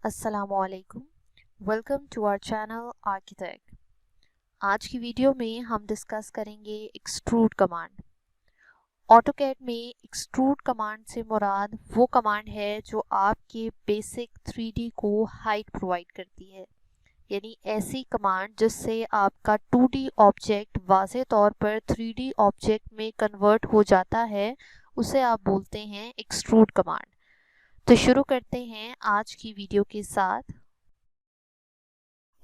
अस्सलामुअलैकुम। Welcome to our channel architect. आज की वीडियो में हम डिस्कस करेंगे एक्सट्रूड कमांड। ऑटोकैड में एक्सट्रूड कमांड से मुराद वो कमांड है जो आपके बेसिक 3D को हाइट प्रोवाइड करती है, यानी ऐसी कमांड जिससे आपका 2D ऑब्जेक्ट वाज़े तौर पर 3D ऑब्जेक्ट में कन्वर्ट हो जाता है, उसे आप बोलते हैं एक्सट्रूड कमांड। तो शुरू करते हैं आज की वीडियो के साथ।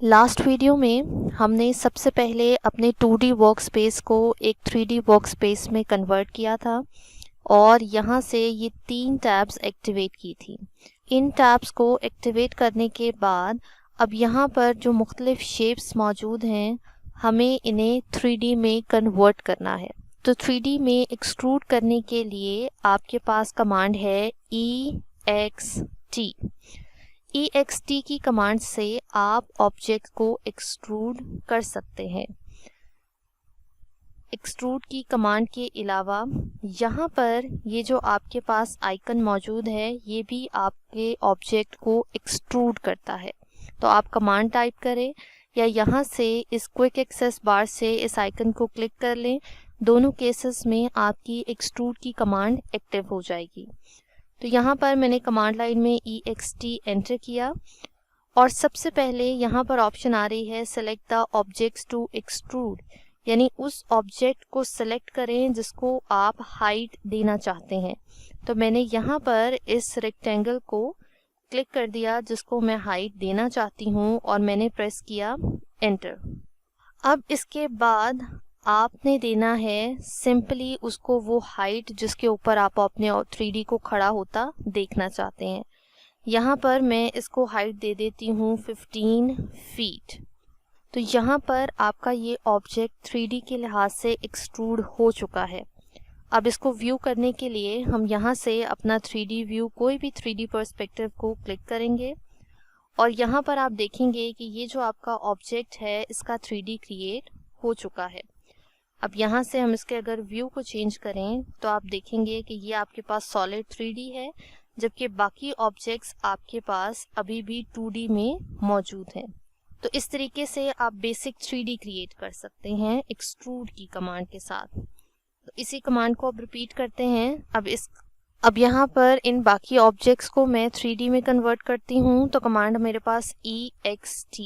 लास्ट वीडियो में हमने सबसे पहले अपने 2D वर्कस्पेस को एक 3D वर्कस्पेस में कन्वर्ट किया था और यहाँ से ये 3 टैब्स एक्टिवेट की थी। इन टैब्स को एक्टिवेट करने के बाद अब यहाँ पर जो मुख्तलिफ शेप्स मौजूद हैं, हमें इन्हें 3D में कन्वर्ट करना है। तो 3D में एक्सट्रूड करने के लिए आपके पास कमांड है EXT। EXT की कमांड से आप ऑब्जेक्ट को एक्सट्रूड कर सकते हैं। एक्सट्रूड की कमांड के अलावा यहाँ पर ये जो आपके पास आइकन मौजूद है, ये भी आपके ऑब्जेक्ट को एक्सट्रूड करता है। तो आप कमांड टाइप करें या यहाँ से इस क्विक एक्सेस बार से इस आइकन को क्लिक कर लें। दोनों केसेस में आपकी एक्सट्रूड की कमांड एक्टिव हो जाएगी। तो यहाँ पर मैंने कमांड लाइन में EXT एंटर किया और सबसे पहले यहाँ पर ऑप्शन आ रही है select the objects to extrude, यानी उस ऑब्जेक्ट को सेलेक्ट करें जिसको आप हाइट देना चाहते हैं। तो मैंने यहाँ पर इस रेक्टेंगल को क्लिक कर दिया जिसको मैं हाइट देना चाहती हूँ और मैंने प्रेस किया एंटर। अब इसके बाद आपने देना है सिंपली उसको वो हाइट जिसके ऊपर आप अपने 3D को खड़ा होता देखना चाहते हैं। यहाँ पर मैं इसको हाइट दे देती हूँ 15 फीट। तो यहाँ पर आपका ये ऑब्जेक्ट 3D के लिहाज से एक्सट्रूड हो चुका है। अब इसको व्यू करने के लिए हम यहाँ से अपना 3D व्यू, कोई भी 3D पर्सपेक्टिव को क्लिक करेंगे और यहाँ पर आप देखेंगे कि ये जो आपका ऑब्जेक्ट है इसका 3D क्रिएट हो चुका है। अब यहाँ से हम इसके अगर व्यू को चेंज करें तो आप देखेंगे कि ये आपके पास सॉलिड 3D है, जबकि बाकी ऑब्जेक्ट्स आपके पास अभी भी 2D में मौजूद हैं। तो इस तरीके से आप बेसिक 3D क्रिएट कर सकते हैं एक्सट्रूड की कमांड के साथ। तो इसी कमांड को अब रिपीट करते हैं। अब यहाँ पर इन बाकी ऑब्जेक्ट्स को मैं 3D में कन्वर्ट करती हूँ। तो कमांड मेरे पास EXT,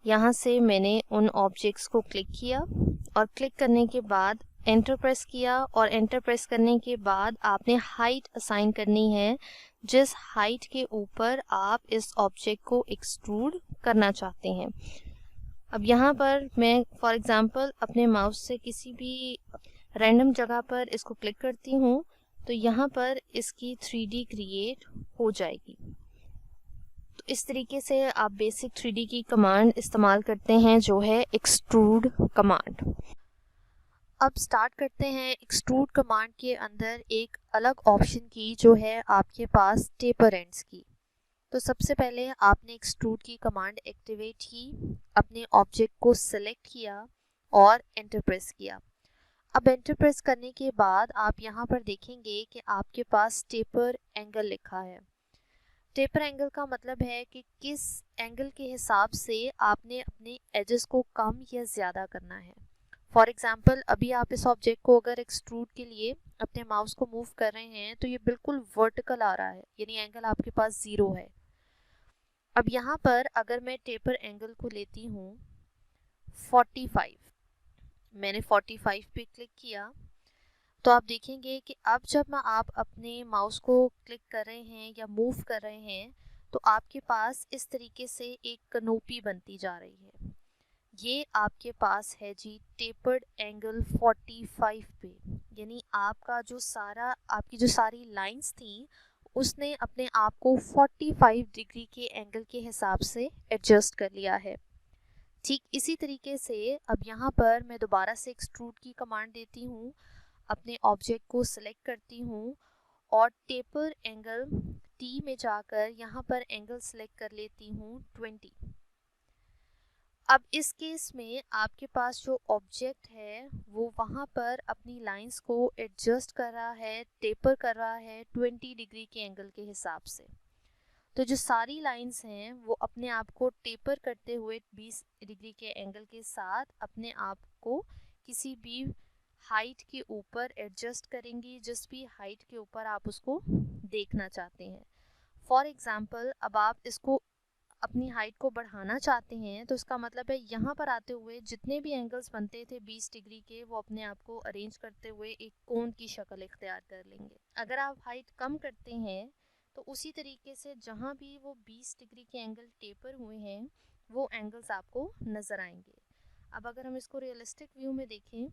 यहाँ से मैंने उन ऑब्जेक्ट्स को क्लिक किया और क्लिक करने के बाद एंटर प्रेस किया और एंटर प्रेस करने के बाद आपने हाइट असाइन करनी है जिस हाइट के ऊपर आप इस ऑब्जेक्ट को एक्सट्रूड करना चाहते हैं। अब यहाँ पर मैं फॉर एग्जांपल अपने माउस से किसी भी रैंडम जगह पर इसको क्लिक करती हूँ तो यहाँ पर इसकी 3D क्रिएट हो जाएगी। तो इस तरीके से आप बेसिक 3D की कमांड इस्तेमाल करते हैं जो है एक्सट्रूड कमांड। अब स्टार्ट करते हैं एक्सट्रूड कमांड के अंदर एक अलग ऑप्शन की जो है आपके पास टेपर एंड्स की। तो सबसे पहले आपने एक्सट्रूड की कमांड एक्टिवेट की, अपने ऑब्जेक्ट को सिलेक्ट किया और एंटर प्रेस किया। अब एंटर प्रेस करने के बाद आप यहाँ पर देखेंगे कि आपके पास टेपर एंगल लिखा है। टेपर एंगल का मतलब है कि किस एंगल के हिसाब से आपने अपने एजेस को कम या ज़्यादा करना है। फॉर एग्जांपल अभी आप इस ऑब्जेक्ट को अगर एक्सट्रूड के लिए अपने माउस को मूव कर रहे हैं तो ये बिल्कुल वर्टिकल आ रहा है, यानी एंगल आपके पास 0 है। अब यहाँ पर अगर मैं टेपर एंगल को लेती हूँ 45, मैंने 45 पे क्लिक किया तो आप देखेंगे कि अब जब आप अपने माउस को क्लिक कर रहे हैं या मूव कर रहे हैं तो आपके पास इस तरीके से एक कनोपी बनती जा रही है। ये आपके पास है जी टेपर्ड एंगल 45 पे, यानी आपकी जो सारी लाइंस थी उसने अपने आप को 45 डिग्री के एंगल के हिसाब से एडजस्ट कर लिया है। ठीक इसी तरीके से अब यहाँ पर मैं दोबारा से एक्सट्रूड की कमांड देती हूँ, अपने ऑब्जेक्ट को सिलेक्ट करती हूँ और टेपर एंगल T में जाकर यहाँ पर एंगल सिलेक्ट कर लेती हूँ 20। अब इस केस में आपके पास जो ऑब्जेक्ट है वो वहाँ पर अपनी लाइंस को एडजस्ट कर रहा है, टेपर कर रहा है 20 डिग्री के एंगल के हिसाब से। तो जो सारी लाइंस हैं वो अपने आप को टेपर करते हुए 20 डिग्री के एंगल के साथ अपने आप को किसी भी हाइट के ऊपर एडजस्ट करेंगी, जिस भी हाइट के ऊपर आप उसको देखना चाहते हैं। फॉर एग्जाम्पल, अब आप इसको अपनी हाइट को बढ़ाना चाहते हैं तो इसका मतलब है यहाँ पर आते हुए जितने भी एंगल्स बनते थे 20 डिग्री के, वो अपने आप को अरेंज करते हुए एक कोन की शक्ल इख्तियार कर लेंगे। अगर आप हाइट कम करते हैं तो उसी तरीके से जहाँ भी वो 20 डिग्री के एंगल टेपर हुए हैं वो एंगल्स आपको नज़र आएंगे। अब अगर हम इसको रियलिस्टिक व्यू में देखें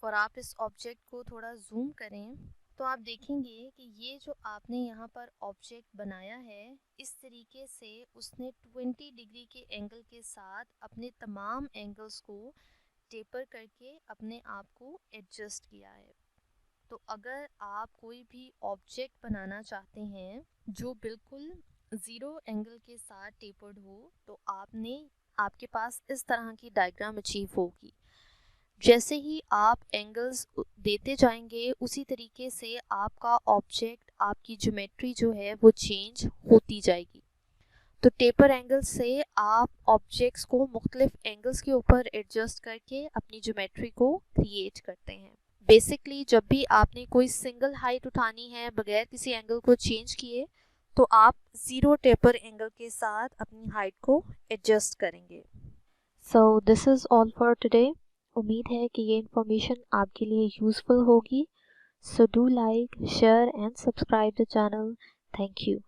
और आप इस ऑब्जेक्ट को थोड़ा जूम करें तो आप देखेंगे कि ये जो आपने यहाँ पर ऑब्जेक्ट बनाया है, इस तरीके से उसने 20 डिग्री के एंगल के साथ अपने तमाम एंगल्स को टेपर करके अपने आप को एडजस्ट किया है। तो अगर आप कोई भी ऑब्जेक्ट बनाना चाहते हैं जो बिल्कुल ज़ीरो एंगल के साथ टेपर्ड हो तो आपके पास इस तरह की डायग्राम अचीव होगी। जैसे ही आप एंगल्स देते जाएंगे उसी तरीके से आपका ऑब्जेक्ट, आपकी ज्योमेट्री जो है वो चेंज होती जाएगी। तो टेपर एंगल से आप ऑब्जेक्ट्स को मुख्तलिफ एंगल्स के ऊपर एडजस्ट करके अपनी ज्योमेट्री को क्रिएट करते हैं। बेसिकली जब भी आपने कोई सिंगल हाइट उठानी है बगैर किसी एंगल को चेंज किए तो आप ज़ीरो टेपर एंगल के साथ अपनी हाइट को एडजस्ट करेंगे। So this is all for today. उम्मीद है कि ये इन्फॉर्मेशन आपके लिए यूज़फुल होगी। So do like, share and subscribe the channel. Thank you.